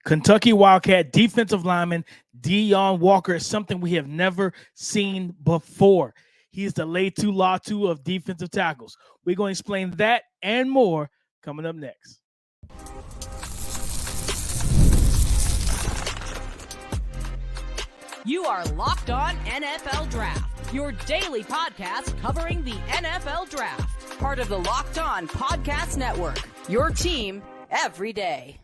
Kentucky Wildcat defensive lineman Deone Walker is something we have never seen before. He's the Latu Latu of defensive tackles. We're going to explain that and more coming up next. You are Locked On NFL Draft, your daily podcast covering the NFL Draft. Part of the Locked On Podcast Network, your team every day.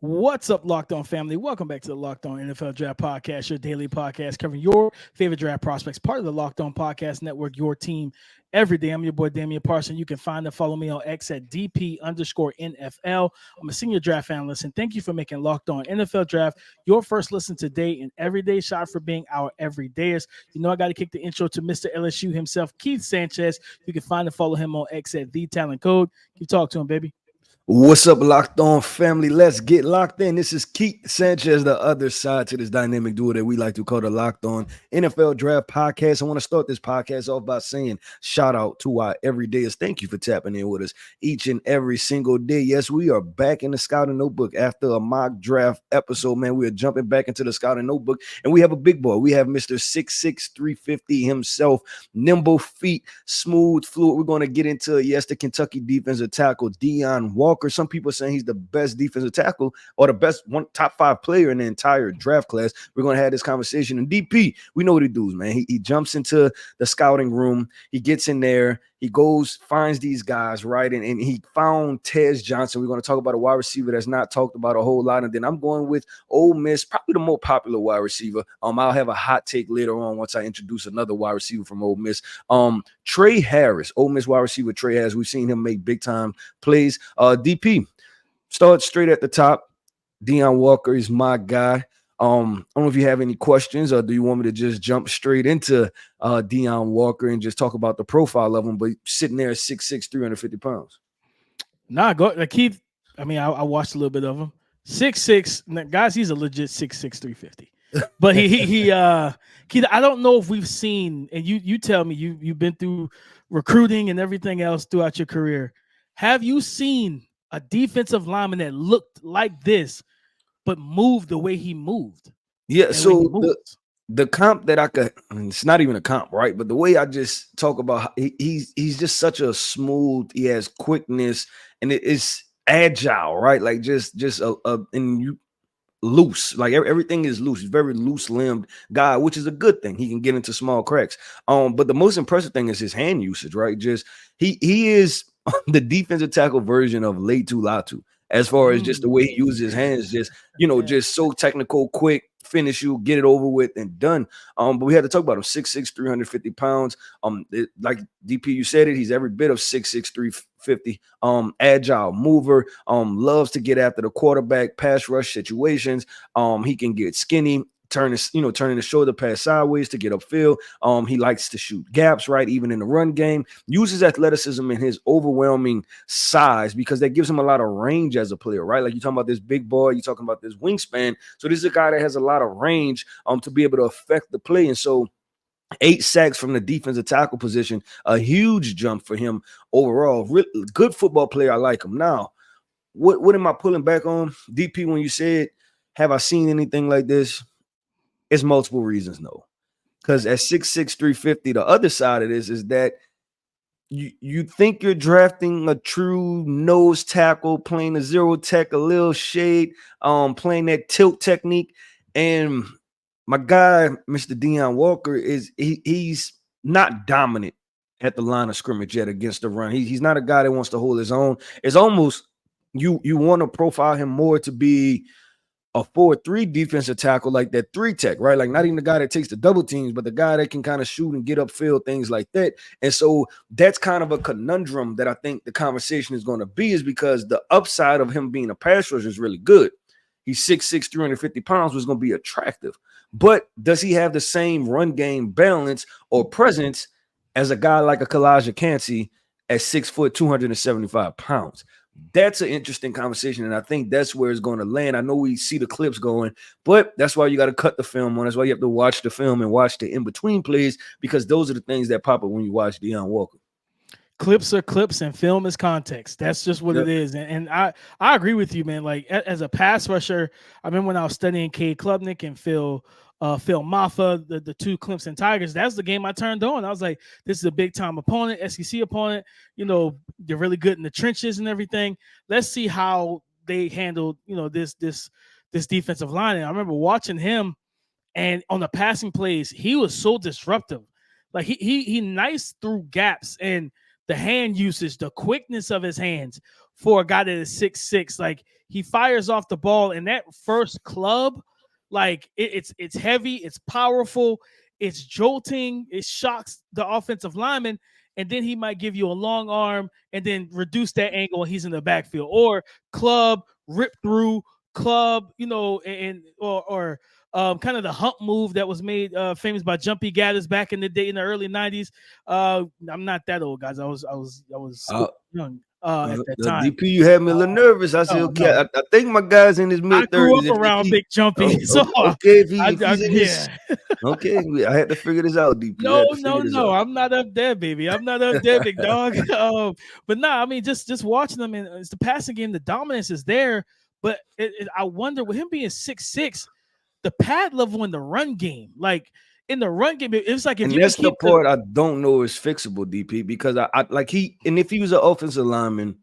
What's up, Locked On family? Welcome back to the Locked On NFL Draft Podcast, your daily podcast covering your favorite draft prospects, part of the Locked On Podcast Network, your team every day. I'm your boy, Damian Parson. You can find and follow me on X at DP_NFL. I'm a senior draft analyst, and thank you for making Locked On NFL Draft your first listen today and every day. Shout out for being our everydayers. You know, I got to kick the intro to Mr. LSU himself, Keith Sanchez. You can find and follow him on X at TheTalentCode. You talk to him, baby. What's up, Locked On family? Let's get locked in. This is Keith Sanchez, the other side to this dynamic duo that we like to call the Locked On NFL Draft Podcast. I want to start this podcast off by saying shout out to our everydayers. Thank you for tapping in with us each and every single day. Yes, we are back in the Scouting Notebook after a mock draft episode, man. We are jumping back into the Scouting Notebook, and we have a big boy. We have Mr. 6'6", 350 himself, nimble feet, smooth, fluid. We're going to get into, yes, the Kentucky defensive tackle, Deone Walker. Some people are saying he's the best defensive tackle or the best top 5 player in the entire draft class. We're going to have this conversation. And DP, we know what he does, man. He jumps into the scouting room. He gets in there. He goes, finds these guys, right? And he found Tez Johnson. We're going to talk about a wide receiver that's not talked about a whole lot. And then I'm going with Ole Miss, probably the more popular wide receiver. I'll have a hot take later on once I introduce another wide receiver from Ole Miss. Trey Harris, Ole Miss wide receiver Trey Harris. We've seen him make big-time plays. DP, start straight at the top. Deone Walker is my guy. I don't know if you have any questions, or do you want me to just jump straight into Deone Walker and just talk about the profile of him, but sitting there at 6'6", 350 pounds? Nah, go like Keith. I mean, I watched a little bit of him. 6'6", guys, he's a legit 6'6", 350. But Keith, I don't know if we've seen, and you tell me, you've been through recruiting and everything else throughout your career. Have you seen a defensive lineman that looked like this but moved the way he moved? Yeah, so the comp that I could, it's not even a comp, right? But the way I just talk about, he's just such a smooth, he has quickness, and it's agile, right? Like just and you loose, like everything is loose. He's very loose limbed guy, which is a good thing. He can get into small cracks. But the most impressive thing is his hand usage, right? Just he is the defensive tackle version of Latu Latu. As far as just the way he uses his hands, just, just so technical, quick, finish you, get it over with and done. But we had to talk about him, 6'6", 350 pounds. Like DP, you said it, he's every bit of 6'6", 350. Agile mover, loves to get after the quarterback, pass rush situations. He can get skinny, turning the shoulder pass sideways to get upfield. He likes to shoot gaps, right? Even in the run game, uses athleticism and his overwhelming size because that gives him a lot of range as a player, right? Like you're talking about this big boy, you're talking about this wingspan. So this is a guy that has a lot of range to be able to affect the play. And so 8 sacks from the defensive tackle position, a huge jump for him overall. Good football player. I like him. Now, what am I pulling back on? DP, when you said, have I seen anything like this? It's multiple reasons, no. Because at 6'6", 350, the other side of this is that you think you're drafting a true nose tackle, playing a zero tech, a little shade, playing that tilt technique. And my guy, Mr. Deone Walker, he's not dominant at the line of scrimmage yet against the run. He's not a guy that wants to hold his own. It's almost you want to profile him more to be a 4-3 defensive tackle, like that 3 tech, right? Like not even the guy that takes the double teams, but the guy that can kind of shoot and get upfield, things like that. And so that's kind of a conundrum that I think the conversation is going to be, is because the upside of him being a pass rusher is really good. He's 6'6", 350 pounds, was going to be attractive. But does he have the same run game balance or presence as a guy like a Kalijah Kancey at 6 foot, 275 pounds? That's an interesting conversation, and I think that's where it's going to land. I know we see the clips going, but that's why you got to cut the film on. That's why you have to watch the film and watch the in-between plays, because those are the things that pop up when you watch Deone Walker. clips are clips and film is context. That's just what it is. And I agree with you, man. Like as a pass rusher, I remember when I was studying Cade Klubnik and Phil Maffa, the two Clemson Tigers. That's the game I turned on. I was like, this is a big time opponent, SEC opponent. You know, they're really good in the trenches and everything. Let's see how they handled, you know, this defensive line. And I remember watching him, and on the passing plays, he was so disruptive. Like he nice through gaps, and the hand usage, the quickness of his hands for a guy that is 6'6". Like he fires off the ball, and that first club, like it's heavy, it's powerful, it's jolting, it shocks the offensive lineman, and then he might give you a long arm and then reduce that angle, and he's in the backfield, or club, rip through, club, you know, or kind of the hump move that was made famous by Jumpy Gathers back in the day in the early 90s. I'm not that old, guys. I was young. At that time. DP, you had me a little nervous. I said, okay, no. I think my guy's in his mid-30s. I grew up around Big Jumpy. Okay, okay, I had to figure this out, DP. No, I'm not up there, baby. I'm not up there, big dog. But no, I mean, just watching them, and it's the passing game. The dominance is there, but I wonder, with him being 6'6", the pad level in the run game, like in the run game, it's like, if and you that's the part I don't know is fixable, DP, because I like and if he was an offensive lineman,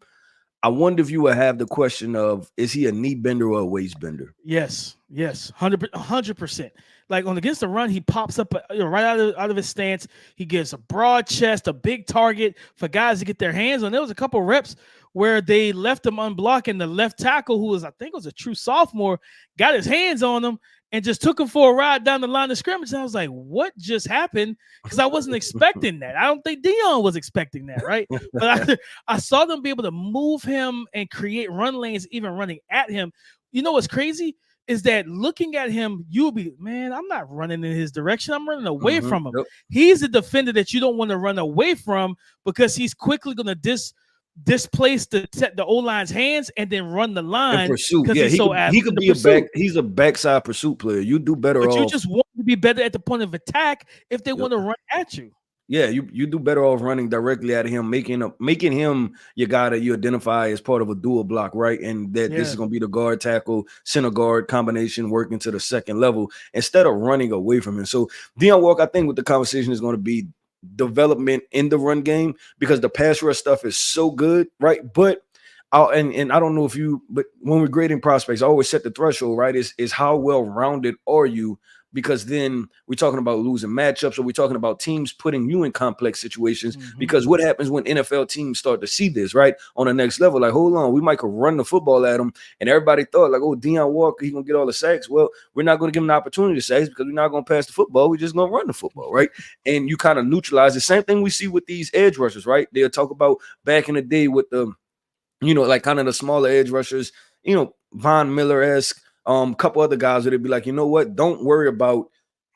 I wonder if you would have the question of, is he a knee bender or a waist bender? Yes, 100%. Like against the run, he pops up right out of his stance. He gives a broad chest, a big target for guys to get their hands on. There was a couple reps where they left him unblocked, and the left tackle, who was, I think, was a true sophomore, got his hands on him and just took him for a ride down the line of scrimmage. And I was like, what just happened? Because I wasn't expecting that. I don't think Deone was expecting that, right? But I saw them be able to move him and create run lanes, even running at him. You know what's crazy is that looking at him, you'll be, man, I'm not running in his direction. I'm running away from him. Yep. He's a defender that you don't want to run away from, because he's quickly going to displace the O-line's hands and then run the line. Pursuit. Yeah, he could be he's a backside pursuit player. You do better off. But you just want to be better at the point of attack if they want to run at you. Yeah, you do better off running directly at him, making him your guy that you identify as part of a dual block, right? And that this is going to be the guard tackle, center guard combination working to the second level instead of running away from him. So Deone Walker, I think what the conversation is going to be development in the run game, because the pass rush stuff is so good, right? But and I don't know if but when we're grading prospects, I always set the threshold, right? Is how well rounded are you? Because then we're talking about losing matchups, or we're talking about teams putting you in complex situations. Because what happens when NFL teams start to see this, right, on the next level? Like, hold on, we might could run the football at them, and everybody thought like, oh, Deone Walker, he's gonna get all the sacks. Well, we're not gonna give him the opportunity to sacks because we're not gonna pass the football. We're just gonna run the football, right? And you kind of neutralize the same thing we see with these edge rushers, right? They'll talk about back in the day with the, like kind of the smaller edge rushers, Von Miller-esque. Couple other guys would be like, you know what? Don't worry about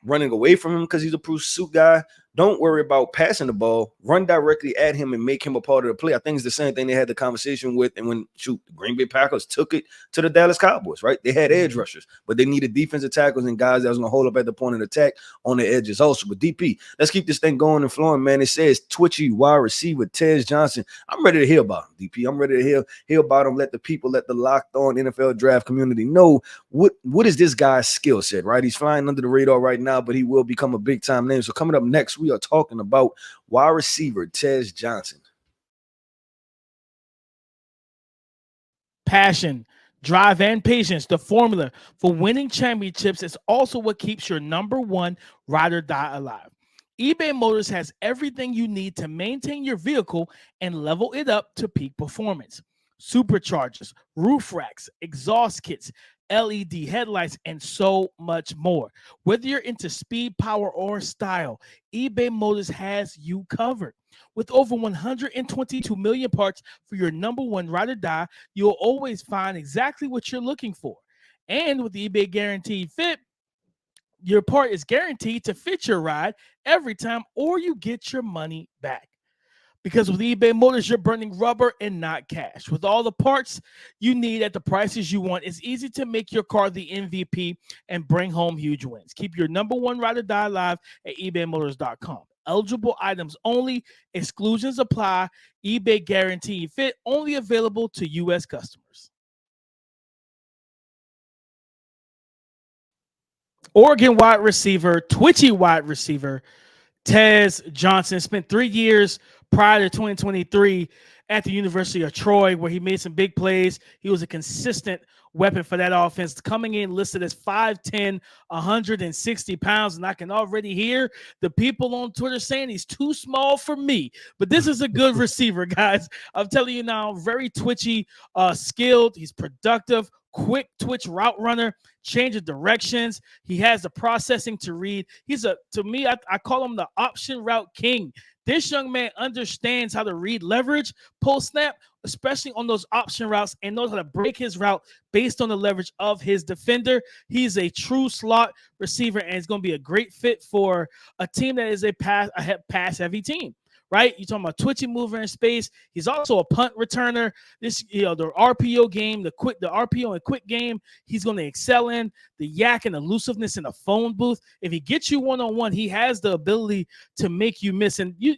running away from him because he's a pursuit guy. Don't worry about passing the ball. Run directly at him and make him a part of the play. I think it's the same thing they had the conversation with, and when the Green Bay Packers took it to the Dallas Cowboys, right? They had edge rushers, but they needed defensive tackles and guys that was going to hold up at the point of attack on the edges also. But DP, let's keep this thing going and flowing, man. It says twitchy wide receiver Tez Johnson. I'm ready to hear about him, DP. I'm ready to hear about him. Let the Locked On NFL Draft community know what is this guy's skill set, right? He's flying under the radar right now, but he will become a big-time name. So coming up next, we are talking about wide receiver Tez Johnson. Passion, drive, and patience, the formula for winning championships, is also what keeps your number one ride or die alive. eBay Motors has everything you need to maintain your vehicle and level it up to peak performance. Superchargers, roof racks, exhaust kits, LED headlights, and so much more. Whether you're into speed, power, or style, eBay Motors has you covered. With over 122 million parts for your number one ride or die, you'll always find exactly what you're looking for. And with the eBay Guaranteed Fit, your part is guaranteed to fit your ride every time, or you get your money back. Because with eBay Motors, you're burning rubber and not cash. With all the parts you need at the prices you want, it's easy to make your car the MVP and bring home huge wins. Keep your number one ride or die alive at ebaymotors.com. Eligible items only. Exclusions apply. eBay guarantee fit. Only available to U.S. customers. Oregon wide receiver, twitchy wide receiver, Tez Johnson spent 3 years prior to 2023 at the University of Troy, where he made some big plays. He was a consistent weapon for that offense, coming in listed as 5'10", 160 pounds. And I can already hear the people on Twitter saying he's too small for me. But this is a good receiver, guys. I'm telling you now, very twitchy, skilled. He's productive, quick twitch route runner, change of directions. He has the processing to read. To me, I call him the option route king. This young man understands how to read leverage post snap, especially on those option routes, and knows how to break his route based on the leverage of his defender. He's a true slot receiver, and it's going to be a great fit for a team that is a pass heavy team. Right? You're talking about twitchy mover in space. He's also a punt returner. The RPO game, the RPO and quick game, he's going to excel in. The yak and elusiveness in the phone booth. If he gets you one-on-one, he has the ability to make you miss. And you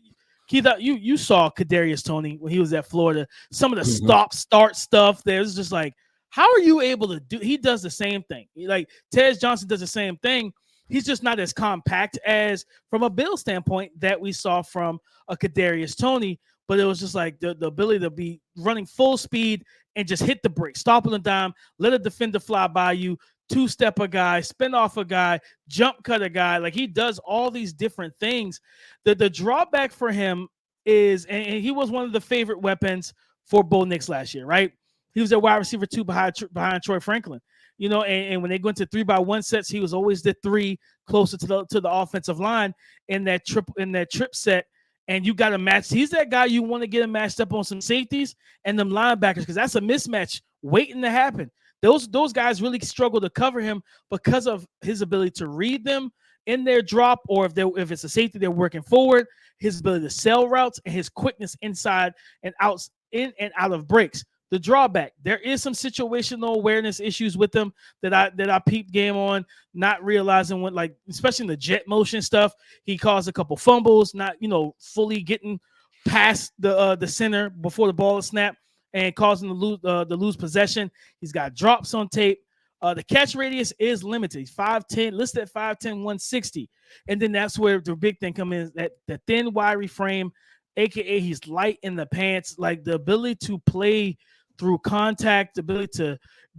saw Kadarius Toney when he was at Florida. Some of the stop-start stuff there is just like, how are you able to do? He does the same thing. Like Tez Johnson does the same thing. He's just not as compact as, from a build standpoint, that we saw from a Kadarius Toney, but it was just like the ability to be running full speed and just hit the brake, stop on the dime, let a defender fly by you, two-step a guy, spin off a guy, jump cut a guy. Like, he does all these different things. The drawback for him is, and he was one of the favorite weapons for Bo Nix last year, right? He was a wide receiver 2 behind Troy Franklin. And when they go into 3-by-1 sets, he was always the 3 closer to the offensive line in that trip set. And you got to match. He's that guy you want to get him matched up on some safeties and them linebackers, because that's a mismatch waiting to happen. Those guys really struggle to cover him because of his ability to read them in their drop, or if it's a safety they're working forward, his ability to sell routes and his quickness inside and out, in and out of breaks. The drawback, there is some situational awareness issues with them that I peeped game on, not realizing when, like, especially in the jet motion stuff, he caused a couple fumbles, not fully getting past the center before the ball is snapped and causing the lose possession. He's got drops on tape. The catch radius is limited. He's 5'10", listed at 5'10", 160. And then that's where the big thing comes in, that the thin, wiry frame, aka he's light in the pants, like the ability to play through contact, the ability to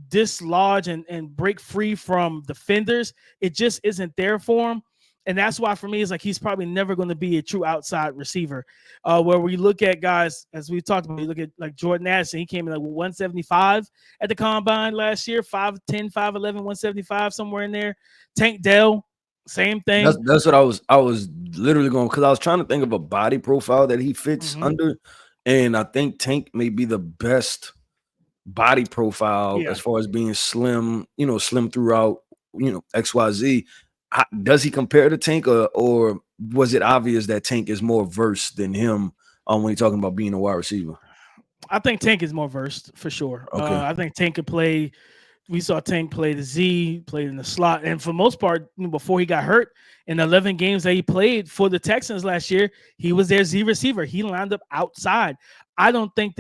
dislodge and break free from defenders, it just isn't there for him. And that's why, for me, it's like he's probably never going to be a true outside receiver. Where we look at guys, as we talked about, you look at like Jordan Addison, he came in like 175 at the combine last year, 5'10", 5'11", 175, somewhere in there. Tank Dell, same thing. That's what I was literally going, because I was trying to think of a body profile that he fits under, and I think Tank may be the best body profile as far as being slim, slim throughout, XYZ. Does he compare to Tank, or was it obvious that Tank is more versed than him when you're talking about being a wide receiver? I think Tank is more versed for sure. Okay. I think Tank could play. We saw Tank play the Z, played in the slot, and for most part, before he got hurt, in 11 games that he played for the Texans last year, he was their Z receiver. He lined up outside. I don't think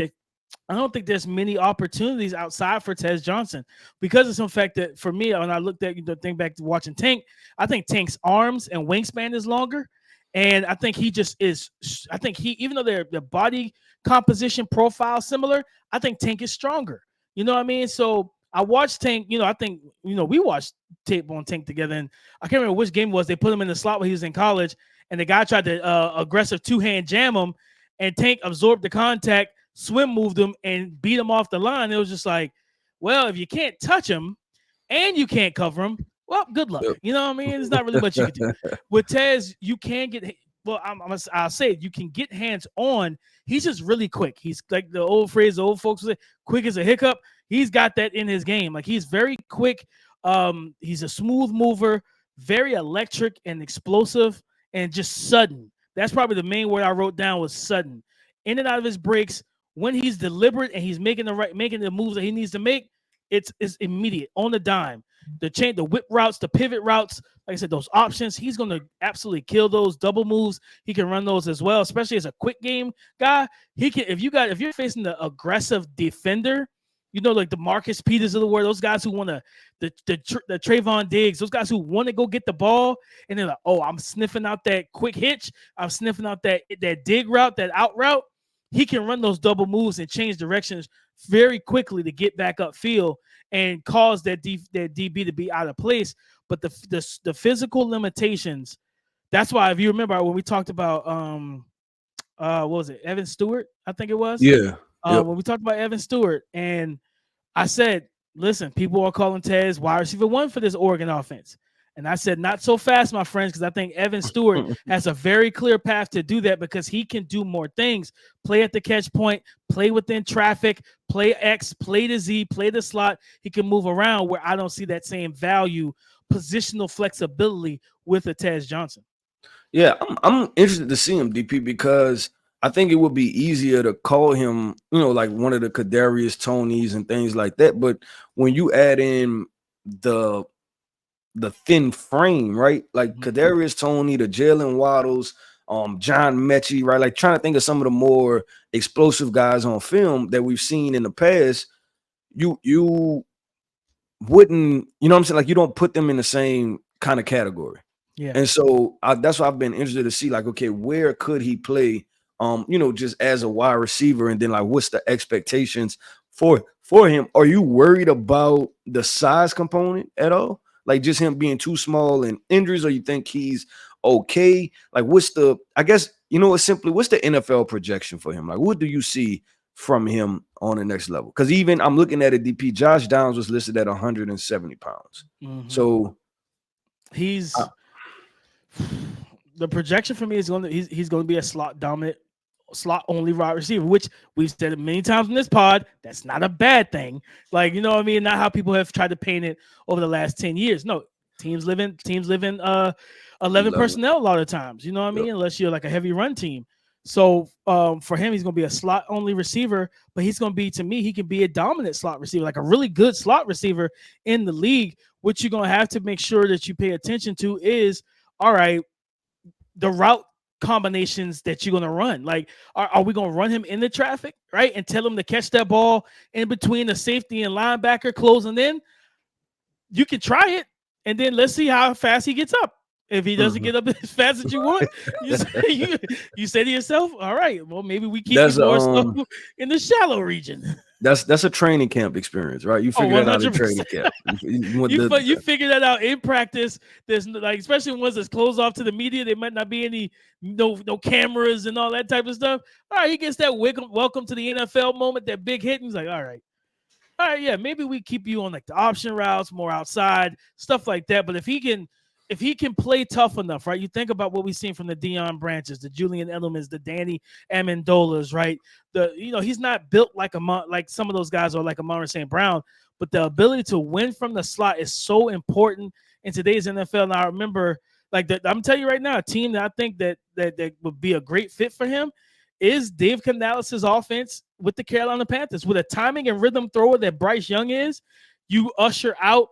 there's many opportunities outside for Tez Johnson, because of some fact that, for me, when I looked at the thing back to watching Tank, I think Tank's arms and wingspan is longer. And I think he just is. I think even though their body composition profile similar, I think Tank is stronger. You know what I mean? So I watched Tank, I think, we watched tape on Tank together, and I can't remember which game it was. They put him in the slot when he was in college, and the guy tried to aggressive two-hand jam him, and Tank absorbed the contact, swim moved him, and beat him off the line. It was just like, well, if you can't touch him and you can't cover him, well, good luck. You know what I mean? There's not really much you can do. With Tez, you can get, well, I'll say it, you can get hands on. He's just really quick. He's like the old phrase, the old folks say, quick as a hiccup. He's got that in his game. Like, he's very quick. He's a smooth mover, very electric and explosive, and just sudden. That's probably the main word I wrote down, was sudden. In and out of his breaks, when he's deliberate and he's making the moves that he needs to make, it's immediate on the dime. The whip routes, the pivot routes, like I said, those options, he's going to absolutely kill those double moves. He can run those as well, especially as a quick game guy. He can, if you're facing the aggressive defender, like the Marcus Peters of the world, those guys who want to, the Trayvon Diggs, those guys who want to go get the ball, and they're like, oh, I'm sniffing out that quick hitch, I'm sniffing out that dig route, that out route. He can run those double moves and change directions very quickly to get back upfield and cause that DB to be out of place. But the physical limitations, that's why, if you remember when we talked about what was it, Evan Stewart, I think it was. Yeah. When we talked about Evan Stewart, and I said, listen, people are calling Tez wide receiver 1 for this Oregon offense. And I said, not so fast, my friends, because I think Evan Stewart has a very clear path to do that, because he can do more things. Play at the catch point, play within traffic, play X, play the Z, play the slot. He can move around where I don't see that same value, positional flexibility with a Tez Johnson. Yeah, I'm interested to see him, DP, because I think it would be easier to call him, like one of the Kadarius Tonys and things like that. But when you add in the thin frame, right? Like Kadarius Toney, the Jalen Waddles, John Mechie, right? Like trying to think of some of the more explosive guys on film that we've seen in the past. You wouldn't, what I'm saying? Like you don't put them in the same kind of category. Yeah. And so that's why I've been interested to see, like, okay, where could he play? Just as a wide receiver, and then like what's the expectations for him? Are you worried about the size component at all? Like just him being too small and injuries, or you think he's okay? Like what's the NFL projection for him? Like what do you see from him on the next level? Because even I'm looking at a DP, Josh Downs was listed at 170 pounds. So he's the projection for me is he's going to be a slot dominant, slot only wide receiver, which we've said many times in this pod. That's not a bad thing. Like, you know what I mean? Not how people have tried to paint it over the last 10 years. No, teams live in 11 personnel a lot of times, you know what I mean? Unless you're like a heavy run team. So for him, he's going to be a slot only receiver, but he's going to be, to me, he can be a dominant slot receiver, like a really good slot receiver in the league. What you're going to have to make sure that you pay attention to is, all right, the route combinations that you're going to run. Like, are we going to run him in the traffic, right? And tell him to catch that ball in between the safety and linebacker closing in? You can try it, and then let's see how fast he gets up. If he doesn't get up as fast as you want, you say to yourself, all right, well, maybe we keep more stuff in the shallow region. That's a training camp experience, right? You figure that out in training camp. You figure that out in practice. There's like, especially ones that's closed off to the media, there might not be any no cameras and all that type of stuff. All right, he gets that welcome to the NFL moment, that big hit, and he's like, all right, yeah, maybe we keep you on like the option routes, more outside, stuff like that. But if he can play tough enough, right? You think about what we've seen from the Deion Branches, the Julian Edelmans, the Danny Amendolas, right? He's not built like some of those guys are like Amon St. Brown, but the ability to win from the slot is so important in today's NFL. And I remember, I'm telling you right now, a team that I think that would be a great fit for him is Dave Canales' offense with the Carolina Panthers. With a timing and rhythm thrower that Bryce Young is, you usher out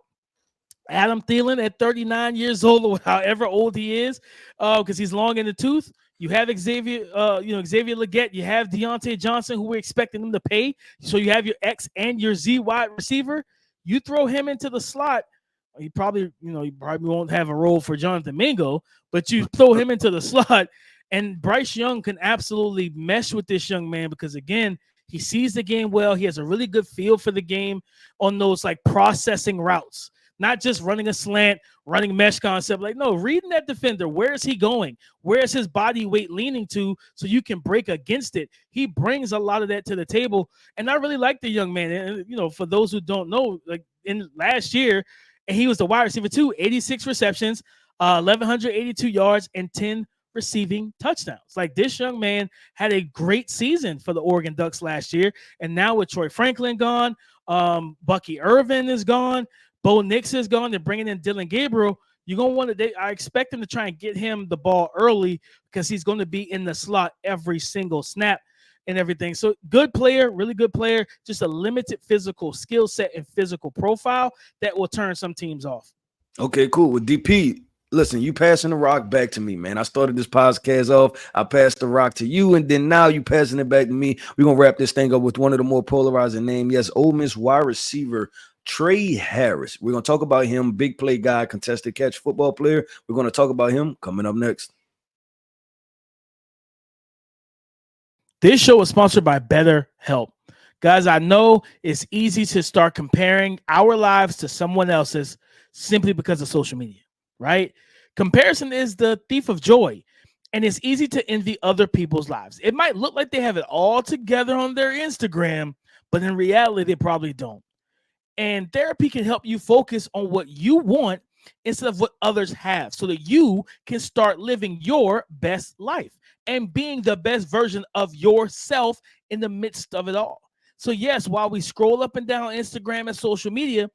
Adam Thielen at 39 years old, or however old he is, because he's long in the tooth. You have Xavier Legette. You have Deontay Johnson, who we're expecting him to pay. So you have your X and your Z wide receiver. You throw him into the slot. He probably won't have a role for Jonathan Mingo, but you throw him into the slot, and Bryce Young can absolutely mesh with this young man, because again, he sees the game well. He has a really good feel for the game on those like processing routes. Not just running a slant, running mesh concept. Like, no, reading that defender. Where is he going? Where is his body weight leaning to so you can break against it? He brings a lot of that to the table. And I really like the young man. And, for those who don't know, like in last year, and he was the wide receiver too, 86 receptions, 1,182 yards, and 10 receiving touchdowns. Like, this young man had a great season for the Oregon Ducks last year. And now with Troy Franklin gone, Bucky Irvin is gone, Bo Nix is gone. They're bringing in Dylan Gabriel. You're going to want to. I expect them to try and get him the ball early, because he's going to be in the slot every single snap. and everything. So good player, really good player, just a limited physical skill set and physical profile that will turn some teams off. Okay, cool. With DP, listen, you passing the rock back to me, man. I started this podcast off. I passed the rock to you, and then now you passing it back to me. We're going to wrap this thing up with one of the more polarizing names. Yes, Ole Miss wide receiver Trey Harris. We're going to talk about him, big play guy, contested catch football player. We're going to talk about him coming up next. This show is sponsored by BetterHelp. Guys, I know it's easy to start comparing our lives to someone else's simply because of social media, right? Comparison is the thief of joy, and it's easy to envy other people's lives. It might look like they have it all together on their Instagram, but in reality, they probably don't. And therapy can help you focus on what you want instead of what others have so that you can start living your best life and being the best version of yourself in the midst of it all. So yes, while we scroll up and down Instagram and social media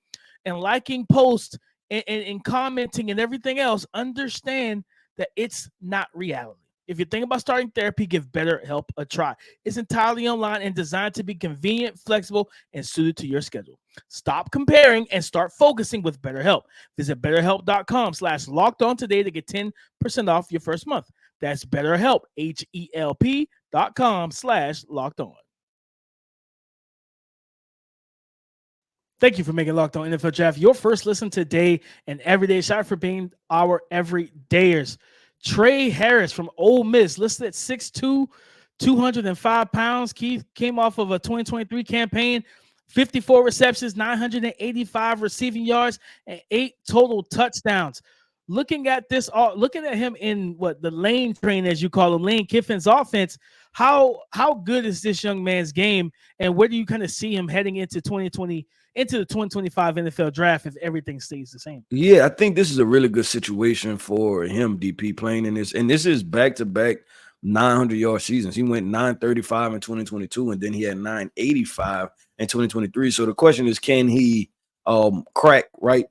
and liking posts and commenting and everything else, understand that it's not reality. If you think about starting therapy, give BetterHelp a try. It's entirely online and designed to be convenient, flexible, and suited to your schedule. Stop comparing and start focusing with BetterHelp. Visit BetterHelp.com/lockedon today to get 10% off your first month. That's BetterHelp, HELP.com/lockedon. Thank you for making Locked On NFL Draft your first listen today and every day. Shout out for being our everydayers. Trey Harris from Ole Miss, listed at 6'2", 205 pounds. Keith came off of a 2023 campaign, 54 receptions, 985 receiving yards, and 8 total touchdowns. Looking at him in the lane train, as you call him, Lane Kiffin's offense, how good is this young man's game, and where do you kind of see him heading into the 2025 NFL draft if everything stays the same? Yeah, I think this is a really good situation for him, DP, playing in this. And this is back-to-back 900-yard seasons. He went 935 in 2022, and then he had 985 in 2023. So the question is, can he crack, right?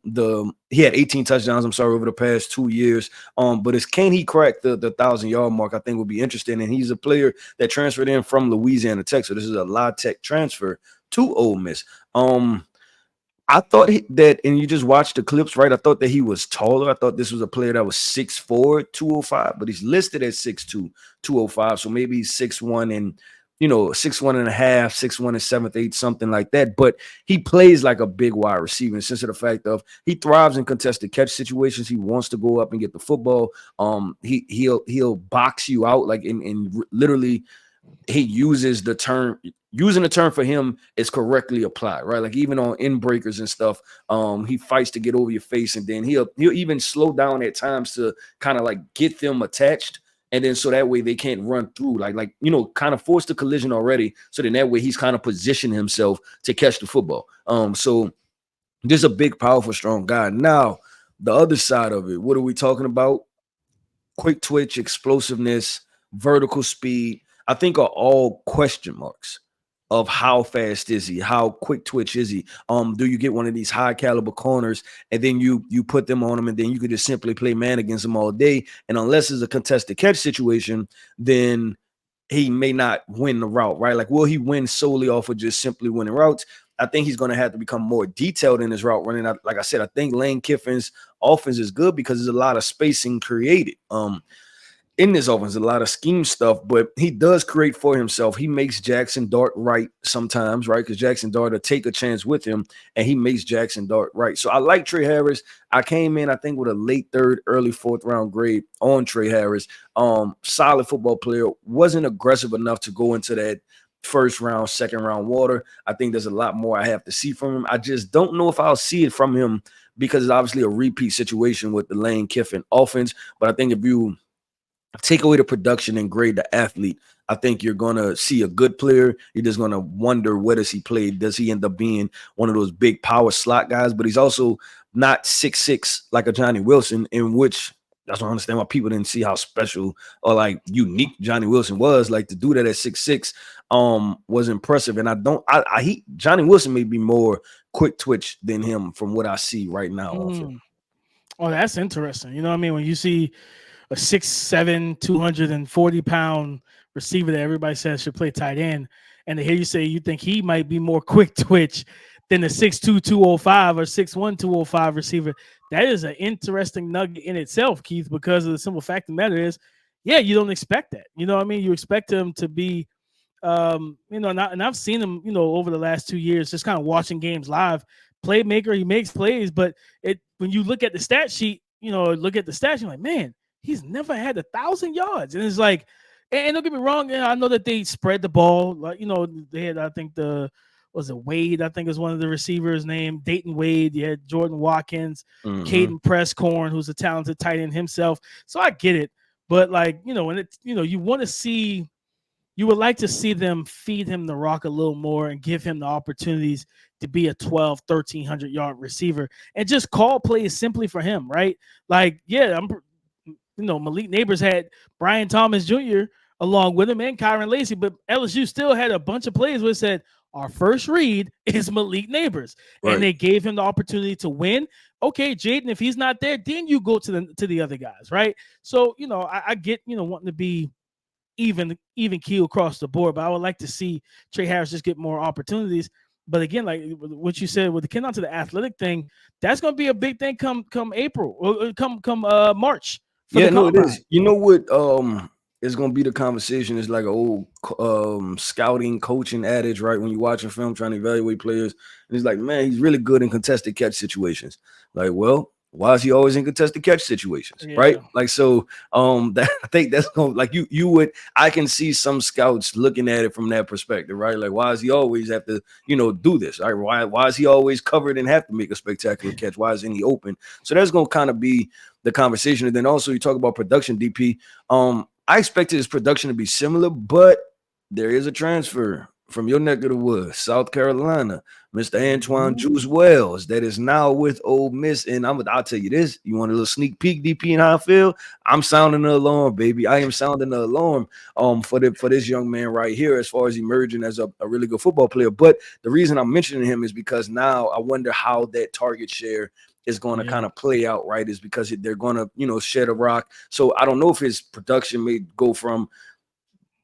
He had 18 touchdowns, over the past 2 years. But can he crack the 1,000-yard mark? I think would be interesting. And he's a player that transferred in from Louisiana Tech. So this is a La Tech transfer to Ole Miss. I thought that, and you just watched the clips, right? I thought that he was taller. I thought this was a player that was 6'4", 205, but he's listed at 6'2", 205. So maybe he's 6'1" and 6'1 and a half, 6'1 and 7/8, something like that. But he plays like a big wide receiver in the sense of the fact of he thrives in contested catch situations. He wants to go up and get the football. He'll box you out, like in literally. He uses the term. Using the term for him is correctly applied, right? Like even on in breakers and stuff, he fights to get over your face, and then he'll even slow down at times to kind of like get them attached, and then so that way they can't run through, kind of force the collision already. So then that way he's kind of positioned himself to catch the football. So this is a big, powerful, strong guy. Now the other side of it, what are we talking about? Quick twitch, explosiveness, vertical speed. I think are all question marks of how fast is he, how quick twitch is he. Do you get one of these high caliber corners and then you put them on him and then you could just simply play man against him all day? And unless it's a contested catch situation, then he may not win the route, right? Like, will he win solely off of just simply winning routes? I think he's going to have to become more detailed in his route running. Like I said, I think Lane Kiffin's offense is good because there's a lot of spacing created. In this offense, a lot of scheme stuff, but he does create for himself. He makes Jackson Dart right sometimes, right? Because Jackson Dart will take a chance with him, and he makes Jackson Dart right. So I like Trey Harris. I came in, I think, with a late third, early fourth round grade on Trey Harris. Solid football player. Wasn't aggressive enough to go into that first round, second round water. I think there's a lot more I have to see from him. I just don't know if I'll see it from him because it's obviously a repeat situation with the Lane Kiffin offense. But I think if you take away the production and grade the athlete, I think you're going to see a good player. You're just going to wonder, where does he play? Does he end up being one of those big power slot guys? But he's also not 6'6" like a Johnny Wilson, in which that's why I understand why people didn't see how special or like unique Johnny Wilson was. Like to do that at 6'6" was impressive. And Johnny Wilson may be more quick twitch than him from what I see right now. Oh, that's interesting. You know what I mean? When you see a 6'7", 240-pound receiver that everybody says should play tight end, and to hear you say you think he might be more quick twitch than the 6'2", 205 or 6'1", 205 receiver, that is an interesting nugget in itself, Keith, because of the simple fact of the matter is, yeah, you don't expect that. You know what I mean? You expect him to be, and I've seen him, over the last 2 years, just kind of watching games live. Playmaker, he makes plays, but when you look at the stat sheet, look at the stats, you're like, man, he's never had 1,000 yards. And it's like, and don't get me wrong, I know that they spread the ball. Like, they had, I think Wade, I think is one of the receivers named Dayton Wade. You had Jordan Watkins, Caden Presscorn, who's a talented tight end himself. So I get it. But like, when it's, you would like to see them feed him the rock a little more and give him the opportunities to be a 1,300 yard receiver and just call plays simply for him, right? Like, yeah, Malik Neighbors had Brian Thomas Jr. along with him and Kyron Lacy, but LSU still had a bunch of plays where it said, our first read is Malik Neighbors, right. And they gave him the opportunity to win. Okay, Jaden, if he's not there, then you go to the other guys, right? So, I get, wanting to be even keel across the board, but I would like to see Trey Harris just get more opportunities. But again, like what you said, with the getting onto the athletic thing, that's going to be a big thing come April or come March. Yeah, no, it is. You know what? It's going to be the conversation. It's like an old scouting, coaching adage, right? When you're watching film, trying to evaluate players, and he's like, man, he's really good in contested catch situations. Like, well, why is he always in contested catch situations, right? Like, so I think that's going to, like, I can see some scouts looking at it from that perspective, right? Like, why does he always have to, do this? Right? Why is he always covered and have to make a spectacular catch? Why isn't he open? So that's going to kind of be the conversation. And then also you talk about production, DP. I expected his production to be similar, but there is a transfer from your neck of the woods, South Carolina, Mr. Antoine Juice Wells, that is now with Ole Miss. And I'll tell you this, you want a little sneak peek, DP, and how I feel? I'm sounding the alarm, baby. I am sounding the alarm for this young man right here as far as emerging as a really good football player. But the reason I'm mentioning him is because now I wonder how that target share is going to kind of play out, right? Is because they're going to, shed a rock. So I don't know if his production may go from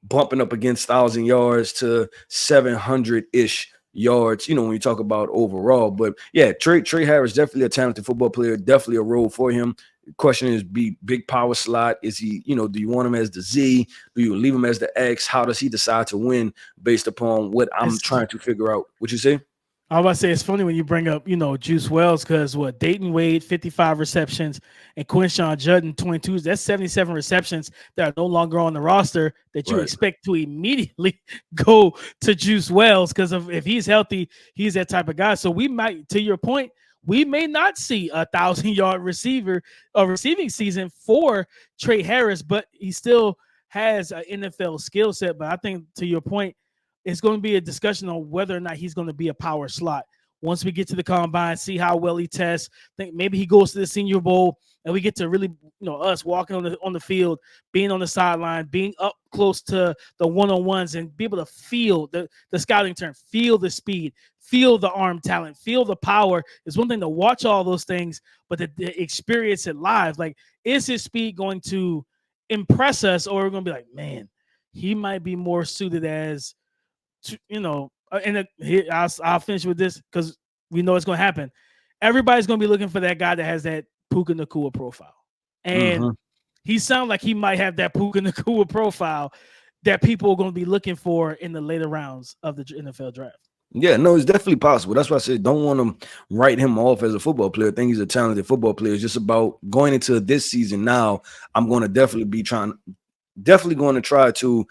bumping up against 1,000 yards to 700-ish yards, when you talk about overall. But yeah, Trey Harris, definitely a talented football player, definitely a role for him. The question is, big power slot. Is he, do you want him as the Z? Do you leave him as the X? How does he decide to win based upon what I'm trying to figure out? What you say? I was about to say, it's funny when you bring up, Juice Wells, because Dayton Wade, 55 receptions, and Quinshawn Judden, 22. That's 77 receptions that are no longer on the roster that you expect to immediately go to Juice Wells, because if he's healthy, he's that type of guy. So we might, to your point, we may not see 1,000-yard receiving season for Trey Harris, but he still has an NFL skill set. But I think, to your point, it's going to be a discussion on whether or not he's going to be a power slot. Once we get to the combine, see how well he tests. Think maybe he goes to the Senior Bowl, and we get to really, us walking on the field, being on the sideline, being up close to the one-on-ones, and be able to feel the scouting term, feel the speed, feel the arm talent, feel the power. It's one thing to watch all those things, but to experience it live. Like, is his speed going to impress us, or are we going to be like, man, he might be more suited as, and I'll finish with this because we know it's going to happen. Everybody's going to be looking for that guy that has that Puka Nacua profile. And he sounds like he might have that Puka Nacua profile that people are going to be looking for in the later rounds of the NFL draft. Yeah, no, it's definitely possible. That's why I said don't want to write him off as a football player. I think he's a talented football player. It's just about going into this season now. I'm going to definitely going to try to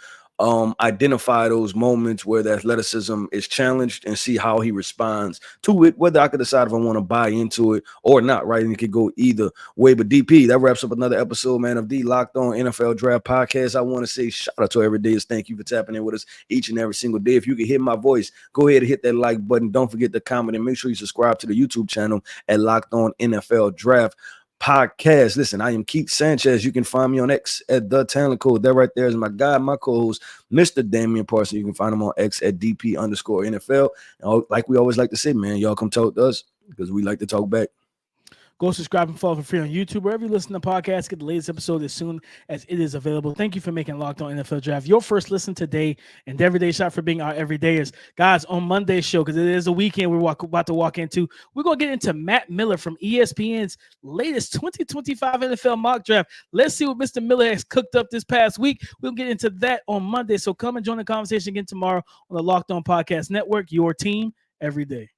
identify those moments where the athleticism is challenged and see how he responds to it, whether I could decide if I want to buy into it or not, right? And it could go either way. But DP, that wraps up another episode, man, of the Locked On NFL Draft Podcast. I want to say shout out to every day. Thank you for tapping in with us each and every single day. If you can hear my voice, go ahead and hit that like button. Don't forget to comment and make sure you subscribe to the YouTube channel at Locked On NFL Draft Podcast. Listen, I am Keith Sanchez. You can find me on X at The Talent Code. That right there is my guy, my co-host, Mr. Damian Parson. You can find him on X at DP_NFL. And like we always like to say, man, y'all come talk to us because we like to talk back. Go subscribe and follow for free on YouTube. Wherever you listen to podcasts, get the latest episode as soon as it is available. Thank you for making Locked On NFL Draft your first listen today, and Everyday Shot for being our everydayers. Guys, on Monday's show, because it is a weekend we're about to walk into, we're going to get into Matt Miller from ESPN's latest 2025 NFL mock draft. Let's see what Mr. Miller has cooked up this past week. We'll get into that on Monday. So come and join the conversation again tomorrow on the Locked On Podcast Network, your team every day.